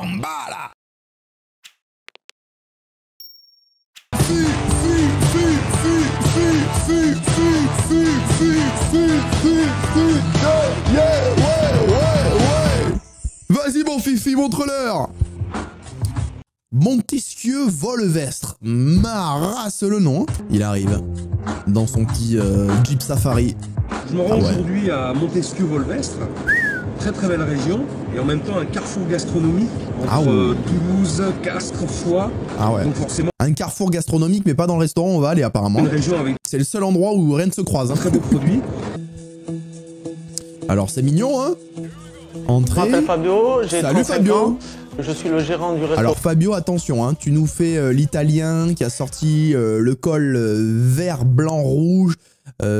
En bas, là. Vas-y mon fifi, montre-leur. Montesquieu Volvestre, ma race le nom. Il arrive dans son petit Jeep Safari. Je me rends aujourd'hui à Montesquieu Volvestre, très très belle région, et en même temps un carrefour gastronomique entre Toulouse, Castres, Foix. Ah ouais. Donc forcément un carrefour gastronomique, mais pas dans le restaurant où on va aller apparemment. une région avec C'est le seul endroit où rien ne se croise. Hein. très beaux produits. Alors c'est mignon, hein. Entrée. Je m'appelle Fabio, j'ai 35 ans. Je suis le gérant du restaurant. Alors Fabio, attention, hein, tu nous fais l'italien qui a sorti le col vert, blanc, rouge.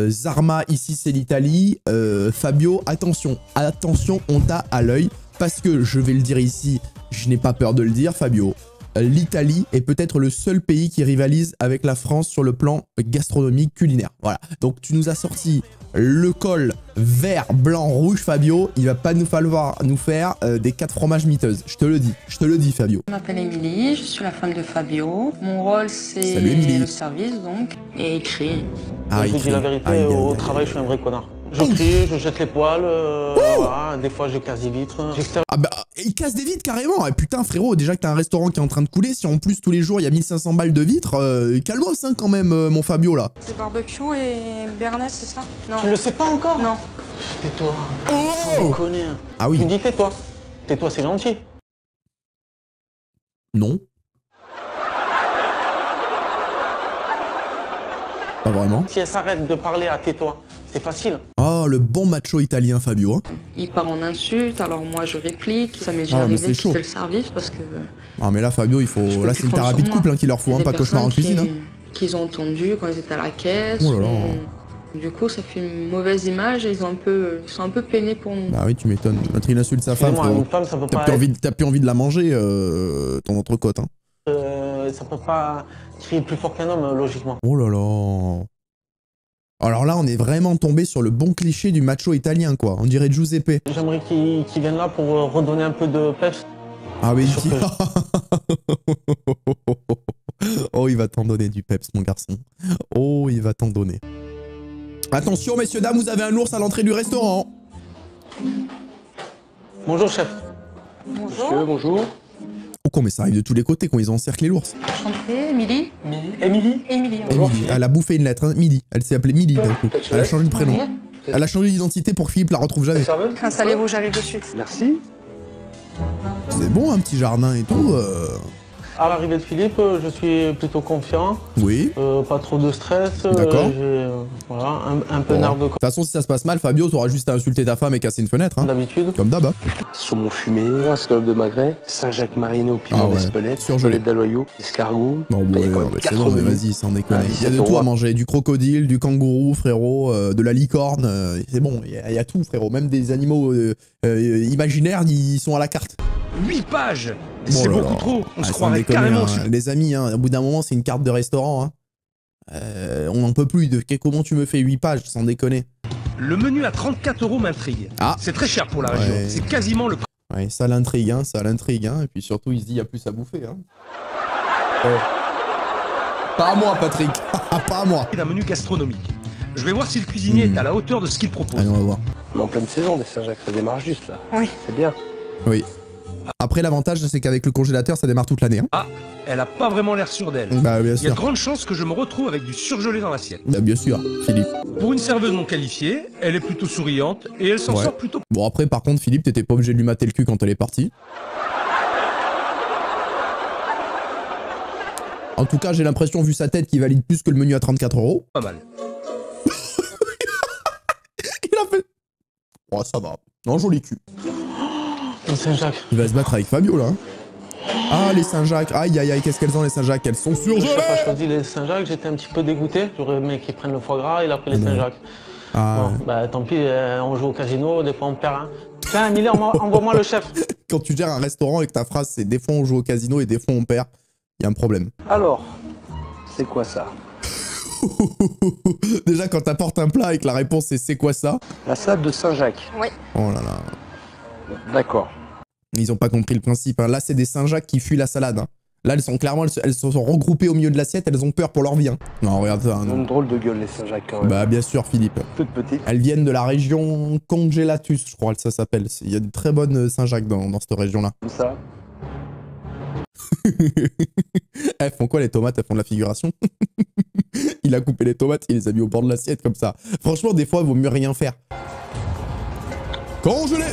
Zarma, ici c'est l'Italie. Fabio, attention, attention, on t'a à l'œil. Parce que, je vais le dire ici, je n'ai pas peur de le dire, Fabio. L'Italie est peut-être le seul pays qui rivalise avec la France sur le plan gastronomique culinaire. Voilà, donc tu nous as sorti le col vert, blanc, rouge, Fabio. Il va pas nous falloir nous faire des 4 fromages miteuses. Je te le dis, Fabio. Je m'appelle Émilie, je suis la femme de Fabio. Mon rôle, c'est le service, donc, et écrire. Je vous dis la vérité, au travail, je suis un vrai connard. Je crie, je jette les poils, voilà, des fois je casse des vitres. Ah bah, il casse des vitres carrément. Et putain, frérot, déjà que t'as un restaurant qui est en train de couler, si en plus tous les jours il y a 1500 balles de vitres, calmos hein, quand même, mon Fabio là. C'est barbecue et béarnaise, c'est ça? Non. Tu le sais pas encore? Non. Tais-toi. Tu connais. Ah oui. Tu me dis tais-toi. Tais-toi, c'est gentil. Non. Pas vraiment. Si elle s'arrête de parler à tais-toi, c'est facile. Oh, le bon macho italien, Fabio. Hein. Il part en insulte, alors moi je réplique. Ça m'est déjà arrivé de quitter le service parce que... Ah mais là, Fabio, il faut... Là, c'est une thérapie de couple hein, qu'il leur faut, hein, pas cauchemar en cuisine. Qu'ils ont entendu quand ils étaient à la caisse. Oh là là. Du coup, ça fait une mauvaise image et ils sont un peu peinés pour nous. Bah oui, tu m'étonnes. Quand il insulte sa femme, t'as plus envie de la manger, ton entrecôte. Hein. Ça peut pas crier plus fort qu'un homme, logiquement. Oh là là. Alors là, on est vraiment tombé sur le bon cliché du macho italien, quoi. On dirait Giuseppe. J'aimerais qu'il vienne là pour redonner un peu de peps. Ah oui, oh, il va t'en donner du peps, mon garçon. Oh, il va t'en donner. Attention, messieurs, dames, vous avez un ours à l'entrée du restaurant. Bonjour, chef. Bonjour. Monsieur, bonjour. Oh, mais ça arrive de tous les côtés quand ils ont encerclé l'ours. Enchantée, Émilie. Émilie. Émilie. Elle a bouffé une lettre, hein. Milly. Elle s'est appelée Milly d'un coup. Elle a changé de prénom. Elle a changé d'identité pour que Philippe la retrouve jamais. Installez-vous, j'arrive de suite. Merci. C'est bon, un petit jardin et tout. À l'arrivée de Philippe, je suis plutôt confiant. Oui. Pas trop de stress. D'accord. Voilà, un peu nerveux. De toute façon, si ça se passe mal, Fabio, t'auras juste à insulter ta femme et casser une fenêtre. Hein. D'habitude. Comme d'hab. Saumon fumé, escalope de magret, Saint-Jacques mariné au piment d'Espelette, surgelé d'Aloyau, escargot. Non, bon, c'est bon, mais vas-y, sans déconner. Il y a de tout à manger. Du crocodile, du kangourou, frérot, de la licorne. C'est bon, il y a tout, frérot. Même des animaux imaginaires, ils sont à la carte. 8 pages. C'est beaucoup trop. On se croirait carrément sur... Les amis, hein, au bout d'un moment, c'est une carte de restaurant. Hein. On n'en peut plus. Comment tu me fais 8 pages, sans déconner. Le menu à 34 € m'intrigue. Ah. C'est très cher pour la région. C'est quasiment le prix. Ouais, ça l'intrigue, hein, ça l'intrigue. Hein. Et puis surtout, il se dit, il y a plus à bouffer. Hein. Pas à moi, Patrick. Pas à moi. C'est un menu gastronomique. Je vais voir si le cuisinier est à la hauteur de ce qu'il propose. Allez, on va voir. On est en pleine saison des Saint-Jacques, ça démarre juste là. Oui. C'est bien. Oui. Après, l'avantage, c'est qu'avec le congélateur, ça démarre toute l'année. Hein. Ah, elle a pas vraiment l'air sûre d'elle. Bah, bien sûr. Il y a de grandes chances que je me retrouve avec du surgelé dans l'assiette. Bah, bien sûr, Philippe. Pour une serveuse non qualifiée, elle est plutôt souriante et elle s'en sort plutôt... Bon, après, par contre, Philippe, t'étais pas obligé de lui mater le cul quand elle est partie. En tout cas, j'ai l'impression, vu sa tête, qu'il valide plus que le menu à 34 €. Pas mal. Il a fait... Oh, ça va. Non, joli cul. Saint-Jacques. Il va se battre avec Fabio, là. Ah, les Saint-Jacques. Aïe, aïe, aïe, qu'est-ce qu'elles ont, les Saint-Jacques? Elles sont surgelées. Je n'ai pas choisi les Saint-Jacques, j'étais un petit peu dégoûté. J'aurais aimé qu'ils prennent le foie gras, il a pris les Saint-Jacques. Ah. Bon, bah tant pis, on joue au casino, des fois on perd. Hein. Tiens, Émilie, envoie-moi le chef. Quand tu gères un restaurant et que ta phrase, c'est des fois on joue au casino et des fois on perd, il y a un problème. Alors, c'est quoi ça? Déjà, quand t'apportes un plat et que la réponse c'est quoi ça? La salade de Saint-Jacques. Oui. Oh là là. D'accord. Ils ont pas compris le principe. Hein. Là, c'est des Saint-Jacques qui fuient la salade. Hein. Là, elles sont clairement, elles se sont regroupées au milieu de l'assiette, elles ont peur pour leur vie. Hein. Non, regarde ça. Ils ont une drôle de gueule, les Saint-Jacques, quand même. Bah, bien sûr, Philippe. Toutes petites. Elles viennent de la région Congelatus, je crois que ça s'appelle. Il y a de très bonnes Saint-Jacques dans cette région-là. Comme ça. Elles font quoi les tomates? Elles font de la figuration. Il a coupé les tomates, il les a mis au bord de l'assiette comme ça. Franchement, des fois, il vaut mieux rien faire. Congelé!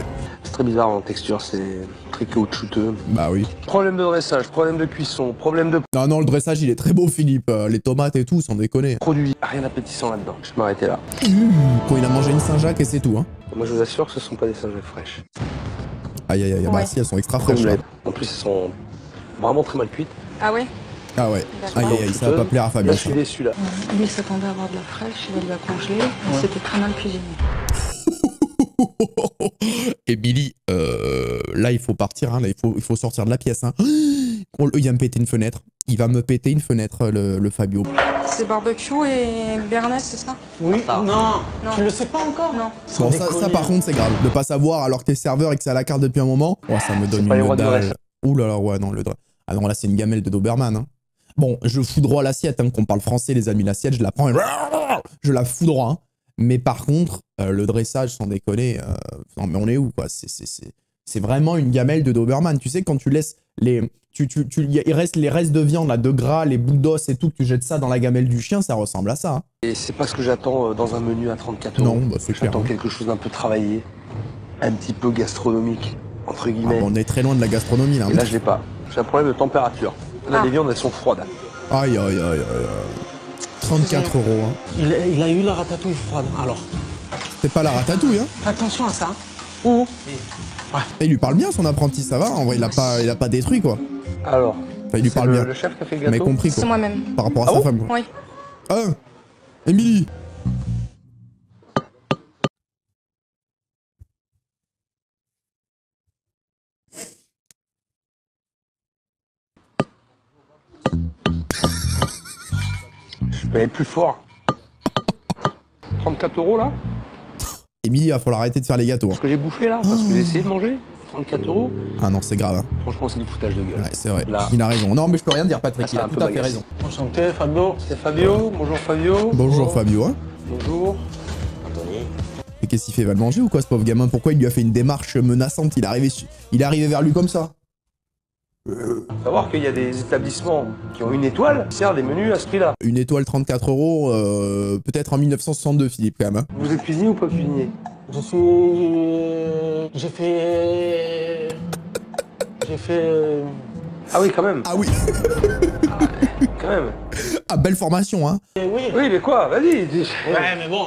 C'est très bizarre en texture, c'est très caoutchouteux. Bah oui. Problème de dressage, problème de cuisson, problème de Non, le dressage, il est très beau, Philippe. Les tomates et tout, sans déconner. produit. Rien d'appétissant là-dedans. Je vais m'arrêter là. Quand il a mangé une Saint-Jacques et c'est tout. Hein. Moi, je vous assure que ce sont pas des Saint-Jacques fraîches. Aïe, aïe, aïe. Bah si, elles sont extra fraîches. Comme Hein. lait. En plus, elles sont vraiment très mal cuites. Ah ouais? Ah ouais. Aïe, aïe, aïe, ça va pas plaire à Fabien. Là, je suis déçu, là. Lui, il s'attendait à avoir de la fraîche, il va la congeler. C'était très mal cuisiné. Émilie, là il faut partir, hein, là, il faut sortir de la pièce. Hein. Il va me péter une fenêtre. Il va me péter une fenêtre, le Fabio. C'est barbecue et béarnaise, c'est ça? Oui, non, Non. tu le sais pas encore? Non. Bon, ça par contre c'est grave. De pas savoir alors que t'es serveur et que c'est à la carte depuis un moment. Oh, ça me donne pas les une rois de dalle. Grèce. Ouh là là, ouais, non, ah non, là c'est une gamelle de Doberman. Hein. Bon, je fous droit l'assiette, hein, qu'on parle français les amis, l'assiette, je la prends et je la fous droit. Hein. Mais par contre, le dressage, sans déconner, non mais on est où quoi? C'est vraiment une gamelle de Doberman. Tu sais, quand tu laisses les... il reste les restes de viande, là, de gras, les bouts d'os et tout, que tu jettes ça dans la gamelle du chien, ça ressemble à ça. Hein. Et c'est pas ce que j'attends dans un menu à 34 €. Non, bah c'est clair. J'attends Hein. quelque chose d'un peu travaillé, un petit peu gastronomique, entre guillemets. Ah, bon, on est très loin de la gastronomie là. Et là, je l'ai pas. J'ai un problème de température. Là, les viandes, elles sont froides. Aïe, aïe, aïe, aïe. 34 €. Hein. Il a eu la ratatouille froide, alors. C'est pas la ratatouille, hein. Attention à ça. Ouh. Et il lui parle bien, son apprenti, ça va. En vrai, il a pas détruit, quoi. Alors, Enfin, il lui parle bien. le chef qui a fait le Mais gâteau. compris, quoi. C'est moi-même. Par rapport à sa femme, quoi. Oui. Ah, Émilie. Je peux aller plus fort. 34 € là? Émilie, il va falloir arrêter de faire les gâteaux. Ce Hein. que j'ai bouffé là, parce que j'ai essayé de manger. 34 €. Ah non, c'est grave. Hein. Franchement, c'est du foutage de gueule. Ouais, c'est vrai. Là. Il a raison. Non, mais je peux rien dire, Patrick. Ah, Il c'est a un tout peu à fait bagasse. raison. Enchanté, Fabio. C'est Fabio. Bonjour Fabio. Bonjour, Fabio. Hein. Bonjour. Et qu'est-ce qu'il fait? Il va le manger ou quoi, ce pauvre gamin? Pourquoi il lui a fait une démarche menaçante? Il est arrivé vers lui comme ça. Faut savoir qu'il y a des établissements qui ont une étoile qui servent des menus à ce prix-là. Une étoile 34 €, peut-être en 1962, Philippe, quand même. Hein. Vous êtes cuisinier ou pas cuisinier? Je suis... J'ai fait... Ah oui, quand même. Ah oui. Quand même. Ah, belle formation, hein. Oui. Oui, mais quoi? Vas-y. Ouais, mais bon,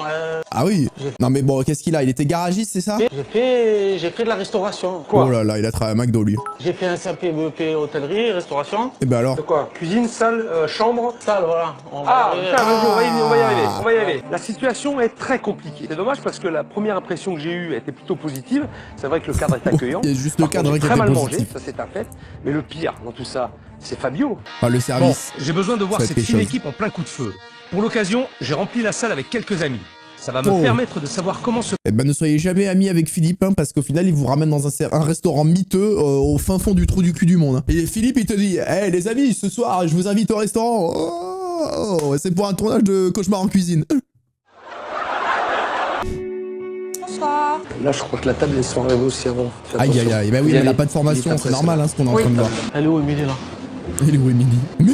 Ah oui. Non, mais bon, qu'est-ce qu'il a? Il était garagiste, c'est ça? j'ai fait de la restauration. Quoi? Oh là là, il a travaillé à McDo, lui. J'ai fait un CAP BEP hôtellerie, restauration. Et ben alors? De quoi? Cuisine, salle, chambre? Salle, voilà. On va Ah, arriver. putain, vas-y, on va y arriver, on va y arriver. La situation est très compliquée. C'est dommage parce que la première impression que j'ai eue était plutôt positive. C'est vrai que le cadre est accueillant. Il y a juste le Par cadre contre, qui j'ai très était mal positif. mangé, ça c'est un fait. Mais le pire dans tout ça, c'est Fabio. Enfin, le Bon, service. j'ai besoin de voir Ça va cette être fine quelque chose. équipe en plein coup de feu. Pour l'occasion, j'ai rempli la salle avec quelques amis. Ça va me Oh. permettre de savoir comment se Eh ben, ne soyez jamais amis avec Philippe, hein, parce qu'au final, il vous ramène dans un restaurant miteux au fin fond du trou du cul du monde. Hein. Et Philippe, il te dit, hey, les amis, ce soir, je vous invite au restaurant. Oh, c'est pour un tournage de Cauchemar en cuisine. Bonsoir. Là, je crois que la table, elles sont arrivées aussi avant. Fais Aïe, aïe, attention. aïe. Bah oui, Vous y mais elle a allez. pas de Il formation, est c'est après, normal, hein, ce qu'on est en Oui, train de voir. Elle est où, Émilie, là? Il est où, Émilie? Mais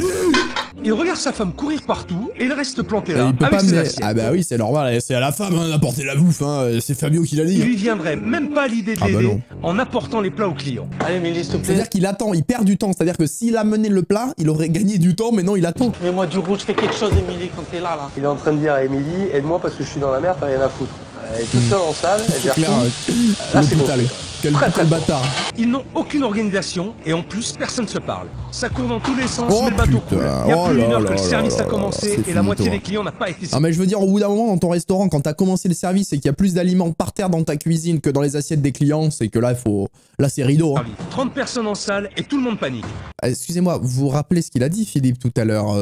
Il regarde sa femme courir partout et il reste planté il là, peut avec pas ses me... assiettes. Ah bah oui, c'est normal, c'est à la femme hein, d'apporter la bouffe, hein. C'est Fabio qui l'a dit. Il Hein. lui viendrait même pas l'idée de Ah bah l'aider non. en apportant les plats aux clients. Allez, Émilie, s'il te plaît. C'est-à-dire qu'il attend, il perd du temps. C'est-à-dire que s'il amenait le plat, il aurait gagné du temps, mais non, il attend. Mets-moi du rouge, fais quelque chose, Émilie, quand t'es là, là. Il est en train de dire à Émilie, aide-moi parce que je suis dans la merde, t'as rien à foutre. Elle est toute seule en salle, elle C'est gère clair, tout. le Là, c'est brutal. bon. Quel Très, très quel bon. bâtard. Ils n'ont aucune organisation et en plus personne se parle. Ça court dans tous les sens, Oh, mais le bateau putain. coule. Il y a Oh plus là d'une heure là que le là service là a commencé c'est et la moitié finito. des clients n'a pas été Non mais je veux dire, au bout d'un moment, dans ton restaurant, quand t'as commencé le service et qu'il y a plus d'aliments par terre dans ta cuisine que dans les assiettes des clients, c'est que là, il faut... Là, c'est rideau. Hein. servi. 30 personnes en salle et tout le monde panique. Excusez-moi, vous vous rappelez ce qu'il a dit, Philippe, tout à l'heure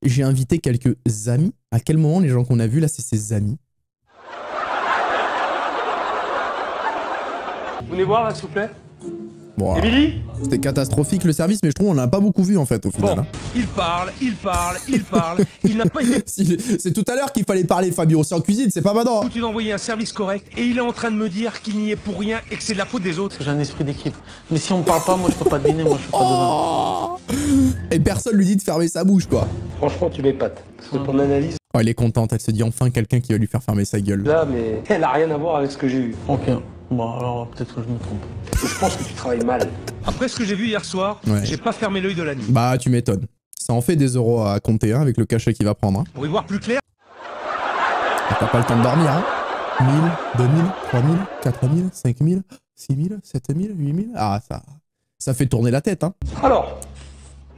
j'ai invité quelques amis. À quel moment, les gens qu'on a vus, là, c'est ses amis? Vous venez voir là, s'il vous plaît? Bon, Émilie, c'était catastrophique le service, mais je trouve on l'a pas beaucoup vu en fait au final. bon, Hein. il parle, il n'a pas été C'est tout à l'heure qu'il fallait parler, Fabio. C'est en cuisine, c'est pas maintenant. foutu d'envoyer un service correct et il est en train de me dire qu'il n'y est pour rien et que c'est de la faute des autres. J'ai un esprit d'équipe. Mais si on me parle pas, moi je peux pas deviner, moi je suis pas dedans. Et personne lui dit de fermer sa bouche, quoi. Franchement, tu m'épates. Parce que ton analyse, Oh, elle est contente, elle se dit enfin quelqu'un qui va lui faire fermer sa gueule. là, mais elle a rien à voir avec ce que j'ai eu. Ok. Bon, alors peut-être que je me trompe. Je pense que tu travailles mal. Après ce que j'ai vu hier soir, Ouais. j'ai pas fermé l'œil de la nuit. Bah, tu m'étonnes. Ça en fait des euros à compter, hein, avec le cachet qu'il va prendre. Hein. Pour y voir plus clair, Ah, t'as pas le temps de dormir, hein. 1000, 2000, 3000, 4000, 5000, 6000, 7000, 8000. Ah, ça fait tourner la tête, hein. alors,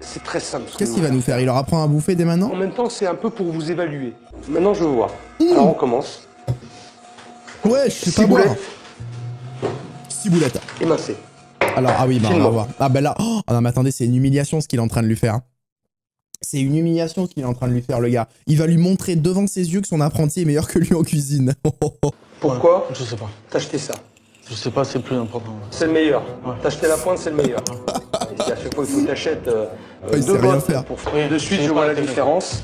c'est très simple. Qu'est-ce qu'il va nous faire? Il leur apprend à bouffer dès maintenant? En même temps, c'est un peu pour vous évaluer. Maintenant, je veux voir. Alors, on commence. Ouais, je sais pas boire. Ciboulette 6 boulettes. émincée. Alors, ah oui, bah on va Filme-moi. voir. Ah ben là, oh non mais attendez, c'est une humiliation ce qu'il est en train de lui faire. Hein. C'est une humiliation qu'il est en train de lui faire, le gars. Il va lui montrer devant ses yeux que son apprenti est meilleur que lui en cuisine. Pourquoi Je sais pas. t'as acheté ça? Je sais pas, c'est plus important. C'est le meilleur. Ouais. T'as acheté la pointe, c'est le meilleur. Et si à chaque fois il faut que t'achètes il sait deux rien bottes faire. pour Oui, de suite, je sais je pas vois la quel- différence.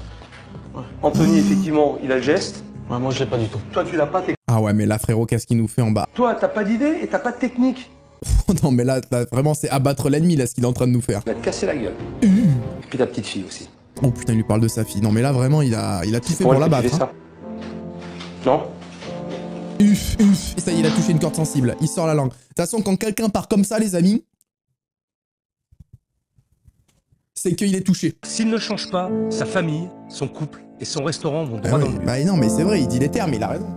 Ouais. Anthony, effectivement, il a le geste. Ouais, moi je l'ai pas du tout. Toi, tu l'as pas. Ah ouais, mais là, frérot, qu'est-ce qu'il nous fait en bas? Toi, t'as pas d'idée et t'as pas de technique. Non, mais là, vraiment, c'est abattre l'ennemi, là, ce qu'il est en train de nous faire. Il va te casser la gueule. Et puis ta petite fille aussi. Oh putain, il lui parle de sa fille. Non, mais là, vraiment, il a tout fait pour elle que tu l'abattre. fais Hein. ça. Non. Uf. Et ça y est, il a touché une corde sensible. Il sort la langue. De toute façon, quand quelqu'un part comme ça, les amis, c'est qu'il est touché. S'il ne change pas, sa famille, son couple et son restaurant vont Ah droit ouais. dans le mur. Bah non, mais c'est vrai, il dit les termes, il a raison.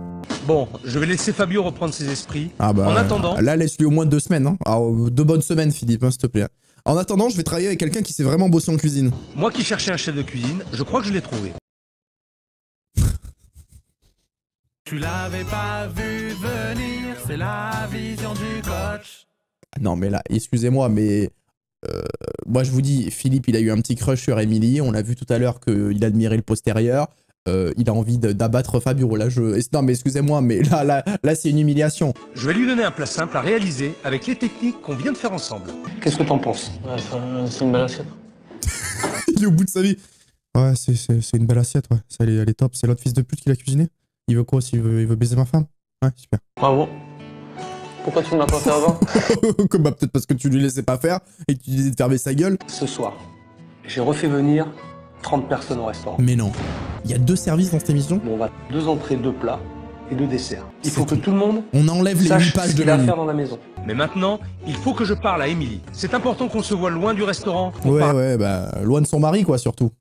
Bon, je vais laisser Fabio reprendre ses esprits. Ah bah, En attendant, là, laisse-lui au moins 2 semaines. Hein. Ah, 2 bonnes semaines, Philippe, hein, s'il te plaît. En attendant, je vais travailler avec quelqu'un qui sait vraiment bosser en cuisine. moi qui cherchais un chef de cuisine, je crois que je l'ai trouvé. Tu l'avais pas vu venir, c'est la vision du coach. Non, mais là, excusez-moi, mais... moi, je vous dis, Philippe, il a eu un petit crush sur Émilie. On a vu tout à l'heure qu'il admirait le postérieur. Il a envie d'abattre Fabio. Là, non, mais excusez-moi, mais là c'est une humiliation. Je vais lui donner un plat simple à réaliser avec les techniques qu'on vient de faire ensemble. Qu'est-ce que t'en penses? Ouais, c'est une belle assiette. Il est au bout de sa vie. Ouais, c'est une belle assiette, ouais. Ça, elle est top. C'est l'autre fils de pute qui l'a cuisiné. Il veut quoi aussi? Il veut baiser ma femme? Ouais, super. Bravo. Pourquoi tu me l'as pas fait avant? Bah, peut-être parce que tu lui laissais pas faire et que tu lui disais de fermer sa gueule. Ce soir, j'ai refait venir 30 personnes au restaurant. Mais non. Il y a 2 services dans cette émission. Bon, on va 2 entrées, 2 plats et 2 desserts. Il C'est faut que tout. tout le monde On enlève les 8 sache pages ce de qu'il a à menu. faire dans la maison. Mais maintenant, il faut que je parle à Émilie. C'est important qu'on se voit loin du restaurant. On Ouais, parle- ouais, bah, loin de son mari, quoi, surtout.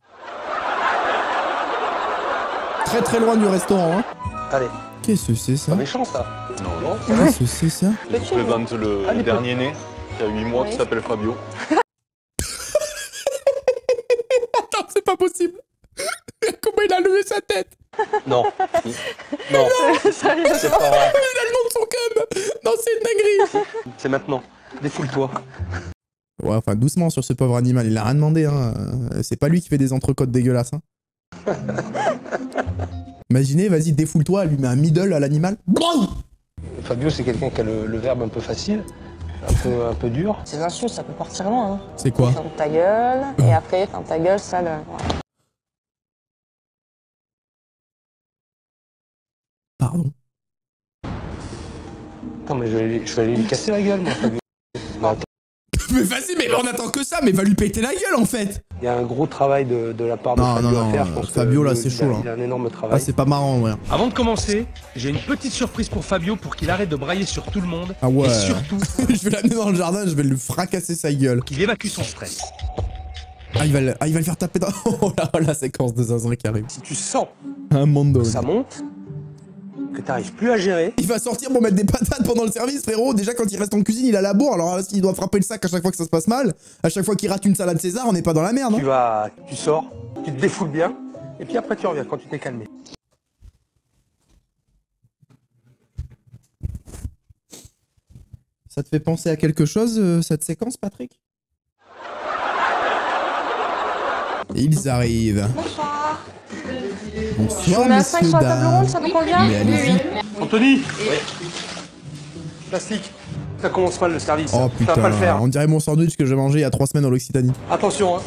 Très très loin du restaurant, hein. Allez, Qu'est-ce que c'est ça? pas méchant ça. Non, Qu'est-ce que c'est ça? Je vous présente le dernier né, qui a 8 mois, qui s'appelle Fabio. Attends, c'est pas possible. Comment il a levé sa tête? Non. Non. C'est pas vrai. Il a le nom de son cum. Non, c'est une dinguerie. C'est maintenant. Défoule-toi. Ouais, enfin, doucement sur ce pauvre animal. Il a rien demandé, hein. C'est pas lui qui fait des entrecôtes dégueulasses, hein. Imaginez, vas-y, défoule-toi, elle lui met un middle à l'animal. Fabio, c'est quelqu'un qui a le verbe un peu facile, un peu dur. Ces insultes, ça peut partir loin. Hein. C'est quoi? Ferme ta gueule, et après, ferme ta gueule, ça le... voilà. Pardon. Attends, mais je vais aller lui casser la gueule, moi, Fabio. Non, attends. Mais vas-y, mais on attend que ça, mais va lui péter la gueule, en fait. Il y a un gros travail de la part de Non, Fabio non, à faire. non, Je pense que Fabio, là, c'est chaud, là. Il a un énorme Ah, travail. c'est pas marrant, ouais. Avant de commencer, j'ai une petite surprise pour Fabio pour qu'il arrête de brailler sur tout le monde. Ah ouais. Et surtout, Je vais l'amener dans le jardin, je vais lui fracasser sa gueule. qu'il évacue son stress. Ah, il va le faire taper dans... Oh là, la séquence de Zazrin qui arrive. Si tu sens Un mondo. que ça monte, que tu n'arrives plus à gérer, Il va sortir pour mettre des patates pendant le service, frérot. Déjà, quand il reste en cuisine, il a la bourre. Alors, s'il doit frapper le sac à chaque fois que ça se passe mal, à chaque fois qu'il rate une salade César, on n'est pas dans la merde, hein. tu sors, tu te défoules bien, et puis après tu reviens quand tu t'es calmé. Ça te fait penser à quelque chose, cette séquence, Patrick? Ils arrivent. Bonsoir. Bonsoir, On a 5 messieurs, sur la table dames. ronde, ça vous convient? Mais allez-y. Anthony Plastique. Ça commence mal le service. Oh ça va pas le putain, faire. on dirait mon sandwich que j'ai mangé il y a 3 semaines en Occitanie. Attention, hein.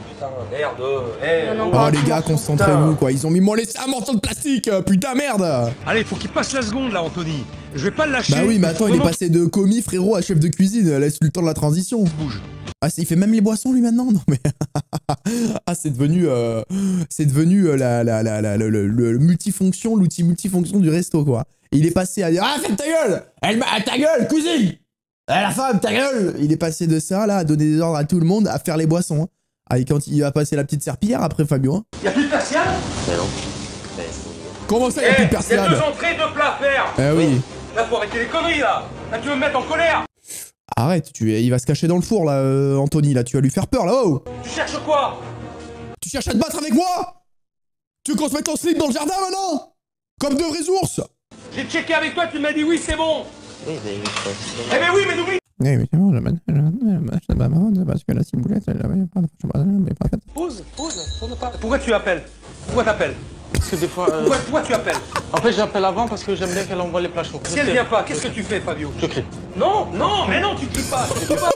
Putain, merde. Oh les gars, concentrez-vous quoi, ils ont mis moi laissé un morceau de plastique, putain merde. Allez, faut qu'il passe la seconde là, Anthony. Je vais pas le lâcher. Bah oui, mais attends, il est passé de commis frérot à chef de cuisine, laisse-lui le temps de la transition. Bouge. Ah, il fait même les boissons lui maintenant? Non mais... ah, c'est devenu le multifonction, l'outil multifonction du resto quoi. Et il est passé à dire ah ferme ta gueule, ta gueule cuisine, la femme ta gueule. Il est passé de ça là à donner des ordres à tout le monde, à faire les boissons. Hein. Ah, et quand il va passer la petite serpillière après Fabio. Hein. Y'a plus de persiane? Mais non. Comment ça y'a plus de persiane? Y'a 2 entrées, 2 plats à faire. Eh oui. Là faut arrêter les conneries là. Là tu veux me mettre en colère. Arrête, il va se cacher dans le four là, Anthony, là, tu vas lui faire peur là, oh! Tu cherches quoi? Tu cherches à te battre avec moi? Tu veux qu'on se mette en slip dans le jardin maintenant? Comme de vrais ours! J'ai checké avec toi, tu m'as dit oui, c'est bon! Oui, mais oui, Eh ben oui, mais n'oublie! Eh oui, c'est bon, parce que la ciboulette, elle pas faite. Pause pas. Pourquoi tu appelles? Pourquoi t'appelles? parce que des fois... Pourquoi tu appelles? En fait, j'appelle avant parce que j'aime bien qu'elle envoie les plats chauds. Si elle vient pas, qu'est-ce que tu fais, Fabio? Je crie. Non, mais non, tu cries pas! Il a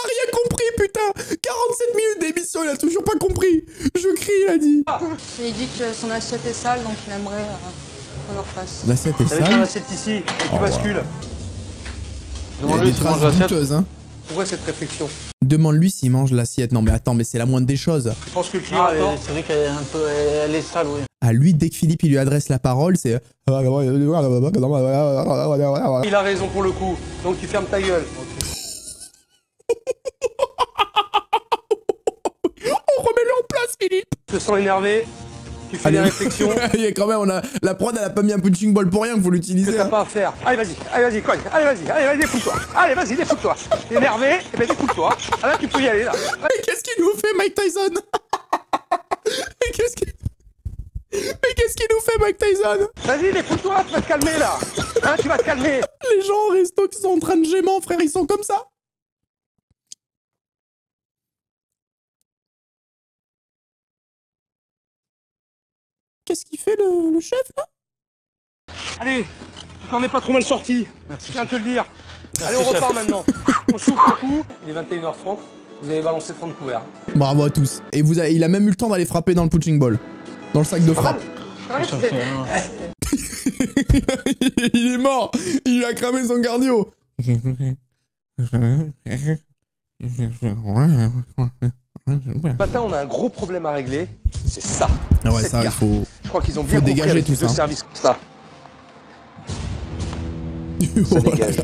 rien compris, putain! 47 minutes d'émission, il a toujours pas compris! Je crie, il a dit! Il dit que son assiette est sale, donc il aimerait qu'on leur fasse. L'assiette est T'avais ton sale? assiette ici, et tu bascules. Il y a des traces douteuses, hein. Pourquoi cette réflexion? Demande-lui s'il mange l'assiette. Non mais attends, mais c'est la moindre des choses. Je pense que le client Ah, attend. c'est vrai qu'elle est un peu... Elle est sale, oui. À lui, dès que Philippe il lui adresse la parole, c'est... Il a raison pour le coup, donc tu fermes ta gueule. On remet-le en place, Philippe! Je te sens énervé, tu fais des réflexions. Il y a quand même, la prod, elle a pas mis un punching ball pour rien, qu'il faut Que l'utiliser. t'as pas à faire. Allez, vas-y, cogne. Allez, vas-y, défoule-toi. Allez, vas-y, défoule-toi. T'es énervé, et ben défoule-toi. Ah là, tu peux y aller, là. Mais qu'est-ce qu'il nous fait, Mike Tyson? Mais qu'est-ce qu'il nous fait, Mike Tyson? Vas-y, défoule-toi, tu vas te calmer, là. Hein, tu vas te calmer. Les gens au resto qui sont en train de gémant, frère, ils sont comme ça. Qu'est-ce qu'il fait, le chef, là? Allez, tu t'en es pas trop mal sorti. Je viens de te le dire. Allez, on repart maintenant. On souffle le coup. Il est 21h30. Vous avez balancé 30 couverts. Bravo à tous. Et il a même eu le temps d'aller frapper dans le punching ball. Dans le sac de frappe. Il est mort. Il lui a cramé son cardio. Ce matin, on a un gros problème à régler. C'est ça. Ah ouais, Cette ça, il gare. faut... Je crois qu'ils ont bien dégager compris tout avec ça. le service. Ça. Ça dégage.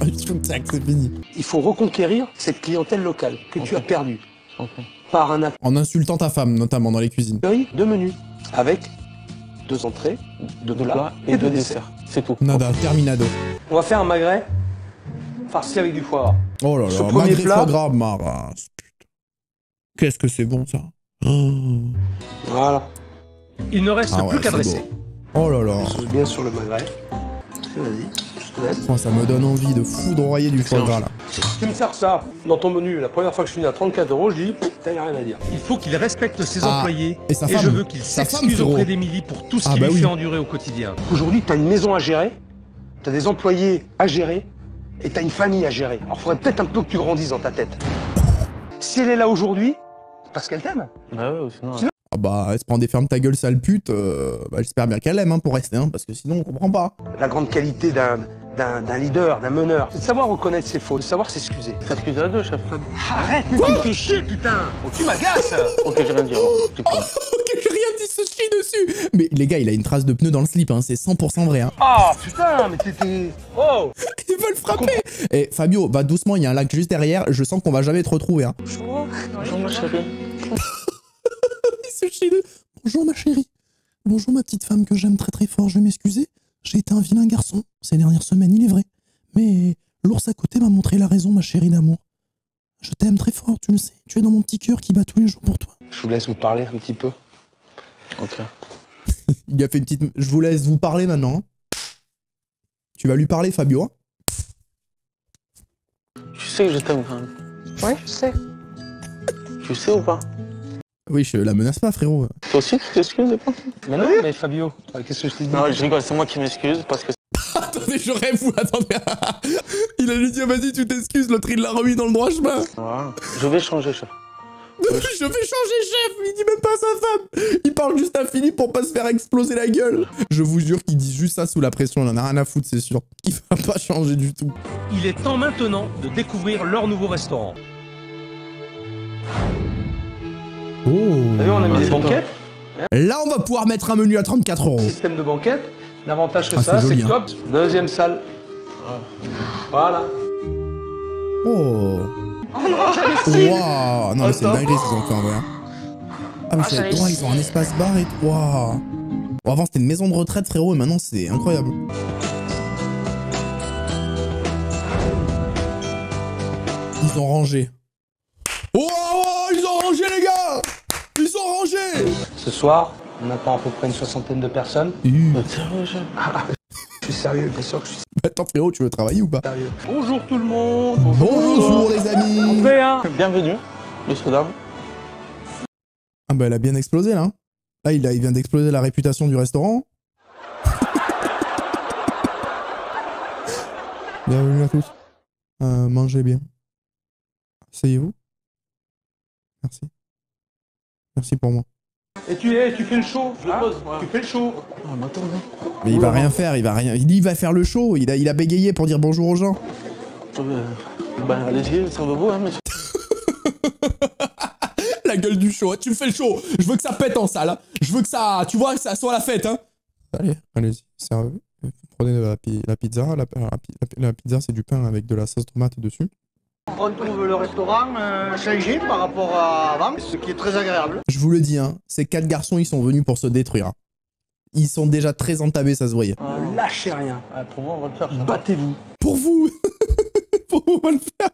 C'est fini. Il faut reconquérir cette clientèle locale que tu as perdue. Par un En insultant ta femme, notamment dans les cuisines. accueil de menus. Avec 2 entrées, 2 plats et 2 desserts. C'est tout. Nada, terminado. On va faire un magret farci avec du foie gras. Oh là Ce là, premier magret plat- foie gras, ma race, putain. Qu'est-ce que c'est bon, ça. Oh, Voilà. Il ne reste Ah ouais, plus qu'à c'est dresser. beau. Oh là là. Pose bien sur le magret. Vas-y, je te laisse. Oh, ça me donne envie de foudroyer du foie gras, là. Tu me sers ça dans ton menu. La première fois que je suis à 34 €, je dis, t'as rien à dire. Il faut qu'il respecte ses Ah, employés. et sa je femme. veux qu'il Sa femme, s'excuse frérot. auprès d'Émilie pour tout ce Ah, qu'il bah lui oui. fait endurer au quotidien. Aujourd'hui, t'as une maison à gérer, t'as des employés à gérer et t'as une famille à gérer. Alors, faudrait peut-être un peu que tu grandisses dans ta tête. Si elle est là aujourd'hui, c'est parce qu'elle t'aime. Bah ouais, sinon... Ah bah, elle se prend des fermes ta gueule, sale pute. Bah, j'espère bien qu'elle aime, hein, pour rester, hein, parce que sinon, on comprend pas. La grande qualité d'un leader, d'un meneur, c'est de savoir reconnaître ses fautes, de savoir s'excuser. S'excuse à deux, chef. Arrête, mais tu me fais chier, putain. Oh, tu m'agaces. Ok, j'ai rien dit. Tu peux. Ok, j'ai rien dit, se chie dessus. Mais les gars, il a une trace de pneu dans le slip, hein, c'est 100% vrai. Hein. Ah, putain, mais t'étais... Oh. Ils veulent frapper. Et Fabio, va doucement, il y a un lac juste derrière. Je sens qu'on va jamais te retrouver. Hein. Bonjour, ma chérie. Il se chie de... Bonjour ma chérie. Bonjour ma petite femme que j'aime très très fort. Je vais m'excuser. J'ai été un vilain garçon ces dernières semaines, il est vrai. Mais l'ours à côté m'a montré la raison, ma chérie d'amour. Je t'aime très fort, tu le sais. Tu es dans mon petit cœur qui bat tous les jours pour toi. Je vous laisse vous parler un petit peu. Ok. Il a fait une petite... Je vous laisse vous parler maintenant. Hein. Tu vas lui parler, Fabio. Hein. Tu sais que je t'aime quand même. Ouais, je sais. Tu sais ou pas? Oui, je la menace pas, frérot. Toi aussi, tu t'excuses des fois? Mais non, mais Fabio, qu'est-ce que je t'ai dit? Non, je rigole, c'est moi qui m'excuse parce que... Attendez, j'aurais fou, attendez. Il allait dire, vas-y, tu t'excuses, l'autre il l'a remis dans le droit chemin. Voilà. Je vais changer, chef. Je vais changer, chef. Il dit même pas à sa femme. Il parle juste à Philippe pour pas se faire exploser la gueule. Je vous jure qu'il dit juste ça sous la pression. Il en a rien à foutre, c'est sûr. Il va pas changer du tout. Il est temps maintenant de découvrir leur nouveau restaurant. Oh. Vous savez, on a mis des banquettes. Là, on va pouvoir mettre un menu à 34 €. Système de banquette. L'avantage que Ah, ça, c'est c'est joli, que top. Deuxième salle. Voilà. Oh. Waouh. Non, mais c'est une dinguerie ce qu'ils ont fait en vrai. Ah, mais c'est droit, ils ont un espace bar et tout. Waouh. Bon, avant, c'était une maison de retraite, frérot, et maintenant, c'est incroyable. Ils ont rangé. Oh, ils ont rangé, les gars. Ils ont rangé. Ce soir, on attend à peu près une soixantaine de personnes. Je suis sérieux, bien sûr que je suis Attends, frérot, tu veux travailler ou pas? sérieux. Bonjour tout le monde. Bonjour, les amis. Bienvenue, messieurs, dames. Ah bah, elle a bien explosé, là. Là, il vient d'exploser la réputation du restaurant. Bienvenue à tous. Mangez bien. Asseyez-vous. Merci. Merci pour moi. Et tu fais le show. Tu fais le show. Mais il va rien faire, il va rien. Il dit il va faire le show. Il a bégayé pour dire bonjour aux gens. Ben allez-y, ça va vous, hein, monsieur. La gueule du show. Tu me fais le show. Je veux que ça pète en salle. Hein. Je veux que ça, tu vois, que ça soit la fête. Hein. Allez, allez-y. Prenez la pizza. La pizza, c'est du pain avec de la sauce tomate dessus. On trouve le restaurant changé par rapport à avant, ce qui est très agréable. Je vous le dis, hein, ces 4 garçons, ils sont venus pour se détruire. Hein. Ils sont déjà très entamés, ça se voyait. Lâchez rien. Pour moi, on va le faire, chef. Battez-vous. Pour vous. Pour vous, on va le faire.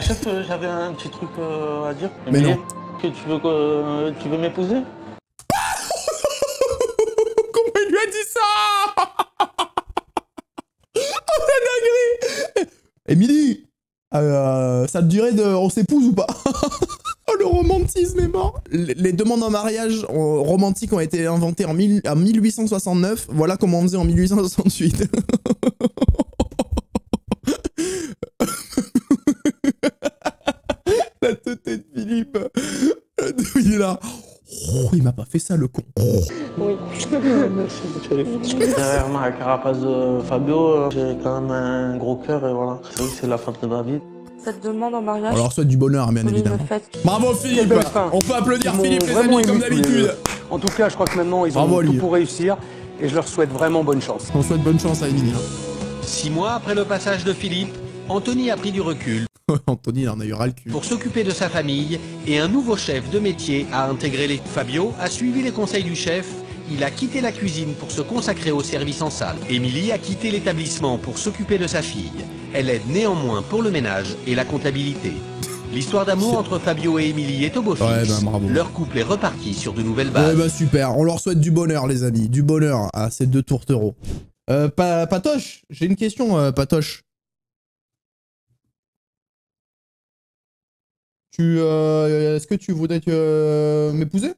Chef, j'avais un petit truc à dire. Mais non. Que tu veux m'épouser? Comment il lui a dit ça? Oh la dinguerie. Émilie, ça te dirait de... On s'épouse ou pas? Oh, le romantisme est mort. Les demandes en mariage romantiques ont été inventées en 1869. Voilà comment on faisait en 1868. La tête de Philippe. Il est là. Oh, il m'a pas fait ça, le con. Oui. Derrière ma carapace de Fabio, j'ai quand même un gros cœur et voilà. C'est vrai que c'est la fin de David. Cette demande en mariage. On leur souhaite du bonheur, bien évidemment. Bravo Philippe. On peut applaudir Philippe, les amis, comme d'habitude. En tout cas, je crois que maintenant, ils ont tout pour réussir. Et je leur souhaite vraiment bonne chance. On souhaite bonne chance à Émilie. 6 mois après le passage de Philippe, Anthony a pris du recul. Anthony, il en a eu ras le cul. Pour s'occuper de sa famille, et un nouveau chef de métier a intégré les... Fabio a suivi les conseils du chef. Il a quitté la cuisine pour se consacrer au service en salle. Émilie a quitté l'établissement pour s'occuper de sa fille. Elle aide néanmoins pour le ménage et la comptabilité. L'histoire d'amour entre Fabio et Émilie est au beau fixe. Ouais, bah, bravo. Leur couple est reparti sur de nouvelles bases. Ouais, bah super. On leur souhaite du bonheur, les amis. Du bonheur à ces 2 tourtereaux. Patoche, j'ai une question, Patoche. Est-ce que tu voudrais m'épouser?